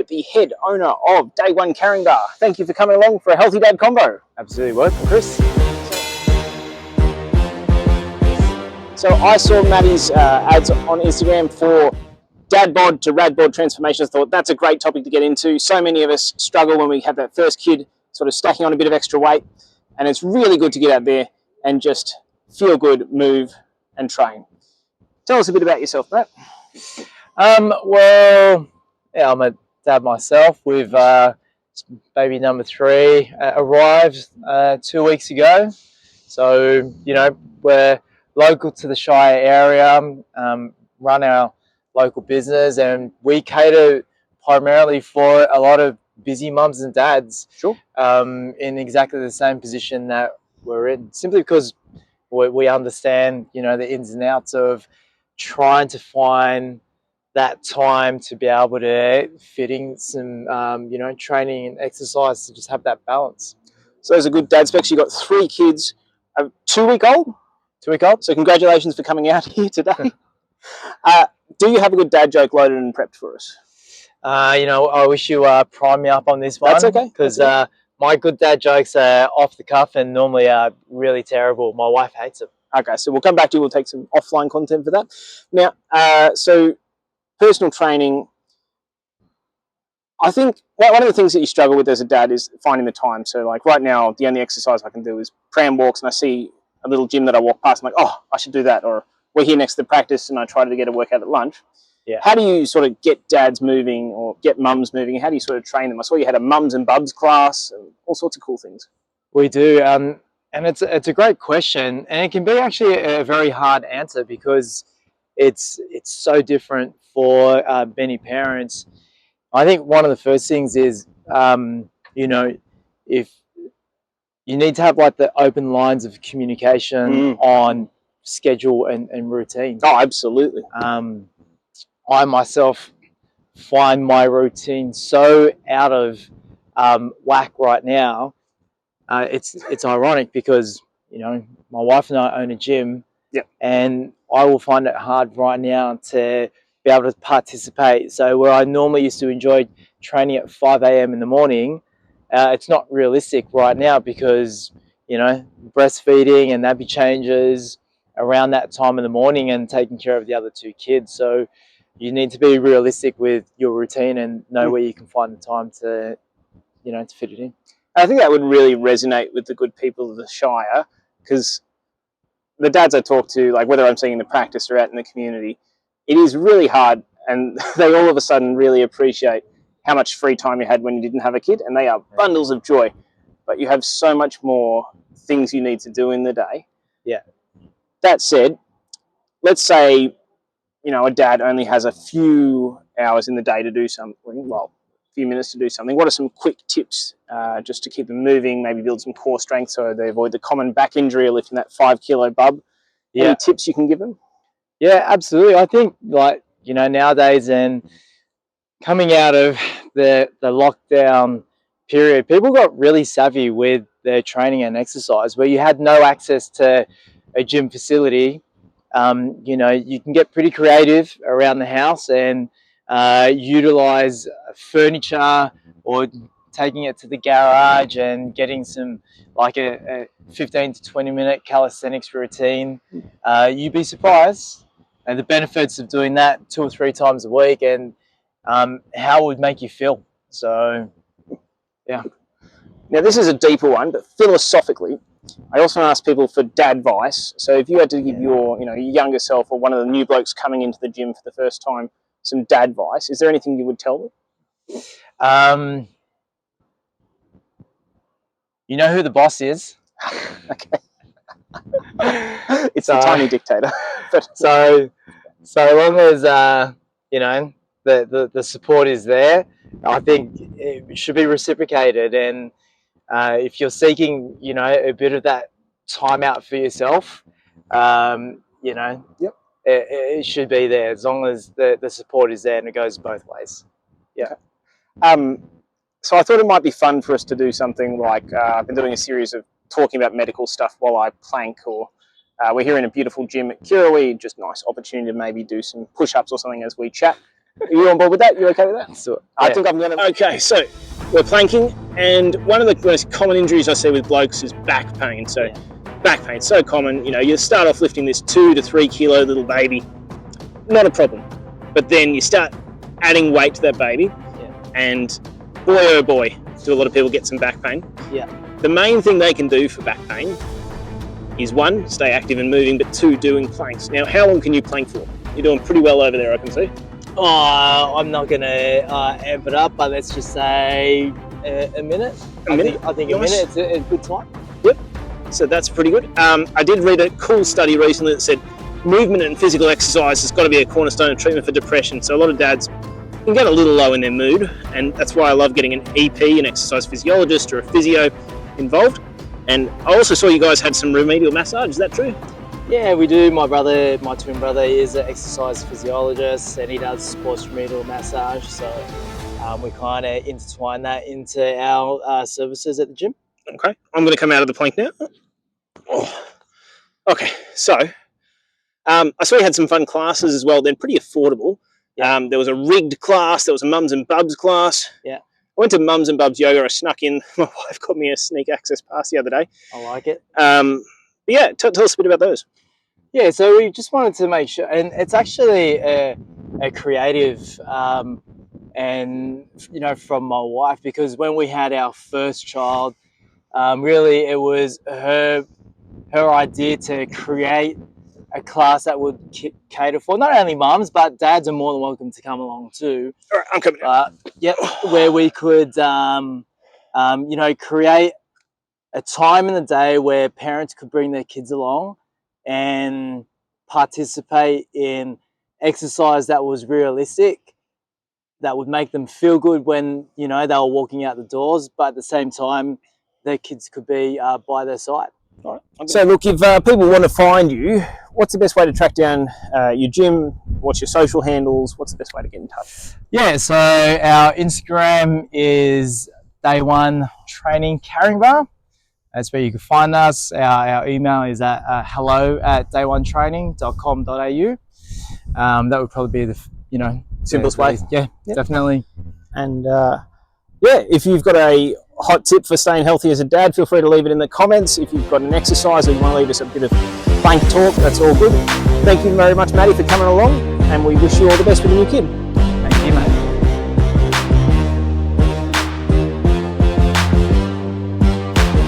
the head owner of Day One Caringbah. Thank you for coming along for a Healthy Dad Convo. Absolutely welcome, Chris. So I saw Matty's ads on Instagram for dad bod to rad bod transformations. Thought that's a great topic to get into. So many of us struggle when we have that first kid, sort of stacking on a bit of extra weight, and it's really good to get out there and just feel good, move, and train. Tell us a bit about yourself, Matt. Well, yeah, I'm a dad myself. With baby number 3 arrived 2 weeks ago. So, you know, we're local to the Shire area, run our local business, and we cater primarily for a lot of busy mums and dads. Sure. In exactly the same position that we're in, simply because we understand, you know, the ins and outs of trying to find that time to be able to fit in some, you know, training and exercise to just have that balance. So those are good dad specs. You've got 3 kids, a 2-week-old? 2-week-old. So congratulations for coming out here today. Do you have a good dad joke loaded and prepped for us? You know, I wish you prime me up on this one. That's okay. Because my good dad jokes are off the cuff and normally are really terrible. My wife hates them. Okay, so we'll come back to you. We'll take some offline content for that. Now, so personal training, I think one of the things that you struggle with as a dad is finding the time. So like right now, the only exercise I can do is pram walks, and I see a little gym that I walk past, I'm like, oh, I should do that. Or we're here next to the practice and I try to get a workout at lunch. Yeah. How do you sort of get dads moving or get mums moving? How do you sort of train them? I saw you had a mums and bubs class and all sorts of cool things. We do. And it's a great question, and it can be actually a very hard answer because it's so different for many parents. I think one of the first things is, you know, if you need to have like the open lines of communication on schedule and routine. Oh, absolutely. I myself find my routine so out of whack right now. It's ironic because, you know, my wife and I own a gym. Yep. And I will find it hard right now to be able to participate. So where I normally used to enjoy training at 5 a.m. in the morning, it's not realistic right now because, you know, breastfeeding and nappy changes around that time in the morning and taking care of the other 2 kids. So you need to be realistic with your routine and know where you can find the time to, you know, to fit it in. I think that would really resonate with the good people of the Shire, because the dads I talk to, like whether I'm seeing in the practice or out in the community, it is really hard, and they all of a sudden really appreciate how much free time you had when you didn't have a kid, and they are bundles of joy. But you have so much more things you need to do in the day. Yeah. That said, let's say, you know, a dad only has a few hours in the day to do something, well, a few minutes to do something. What are some quick tips just to keep them moving, maybe build some core strength so they avoid the common back injury or lifting that 5-kilo bub? Yeah. Any tips you can give them? Yeah, absolutely. I think, like, you know, nowadays and coming out of the lockdown period, people got really savvy with their training and exercise where you had no access to a gym facility. You know, you can get pretty creative around the house and utilize furniture or taking it to the garage and getting some like a 15 to 20 minute calisthenics routine. You'd be surprised and the benefits of doing that 2 or 3 times a week and how it would make you feel. So, yeah. Now, this is a deeper one, but philosophically, I also ask people for dad advice. So if you had to give your, you know, your younger self or one of the new blokes coming into the gym for the first time some dad advice, is there anything you would tell them? You know who the boss is. Okay. It's a tiny dictator. But so long as you know the support is there, I think it should be reciprocated. And if you're seeking, you know, a bit of that time out for yourself, you know, it should be there as long as the support is there and it goes both ways. Yeah. So I thought it might be fun for us to do something like I've been doing a series of talking about medical stuff while I plank, or we're here in a beautiful gym at Kirrawee, just nice opportunity to maybe do some push-ups or something as we chat. Are you on board with that? You okay with that? So, I think I'm going to... Okay, so we're planking, and one of the most common injuries I see with blokes is back pain. So back pain, so common. You know, you start off lifting this 2 to 3 kilo little baby, not a problem. But then you start adding weight to that baby, and boy oh boy, do a lot of people get some back pain. Yeah. The main thing they can do for back pain is 1, stay active and moving, but 2, doing planks. Now, how long can you plank for? You're doing pretty well over there, I can see. I'm not going to amp it up, but let's just say a minute. A minute? I think Nice. a minute is a good time. Yep. So that's pretty good. I did read a cool study recently that said movement and physical exercise has got to be a cornerstone of treatment for depression. So a lot of dads can get a little low in their mood, and that's why I love getting an EP, an exercise physiologist, or a physio involved. And I also saw you guys had some remedial massage. Is that true? Yeah, we do. My twin brother is an exercise physiologist, and he does sports remedial massage. So we kind of intertwine that into our services at the gym. Okay, I'm going to come out of the plank now. Oh. Okay, so I saw you had some fun classes as well. They're pretty affordable. Yeah. There was a rigged class. There was a mums and bubs class. Yeah. I went to mums and bubs yoga. I snuck in. My wife got me a sneak access pass the other day. I like it. But yeah, tell us a bit about those. Yeah, so we just wanted to make sure, and it's actually a creative, and you know, from my wife, because when we had our first child, really it was her idea to create a class that would cater for not only mums, but dads are more than welcome to come along too. All right, I'm coming. Yep, where we could, you know, create a time in the day where parents could bring their kids along and participate in exercise that was realistic, that would make them feel good when, you know, they were walking out the doors, but at the same time, their kids could be by their side. All right. So look, if people want to find you, what's the best way to track down your gym? What's your social handles? What's the best way to get in touch? Yeah, so our Instagram is Day One Training Caringbah. That's where you can find us. Our email is at hello@dayonetraining.com.au. That would probably be the, you know, simplest way. Yeah, definitely. And yeah, if you've got a hot tip for staying healthy as a dad, feel free to leave it in the comments. If you've got an exercise or you want to leave us a bit of plank talk, that's all good. Thank you very much, Matty, for coming along, and we wish you all the best with the new kid.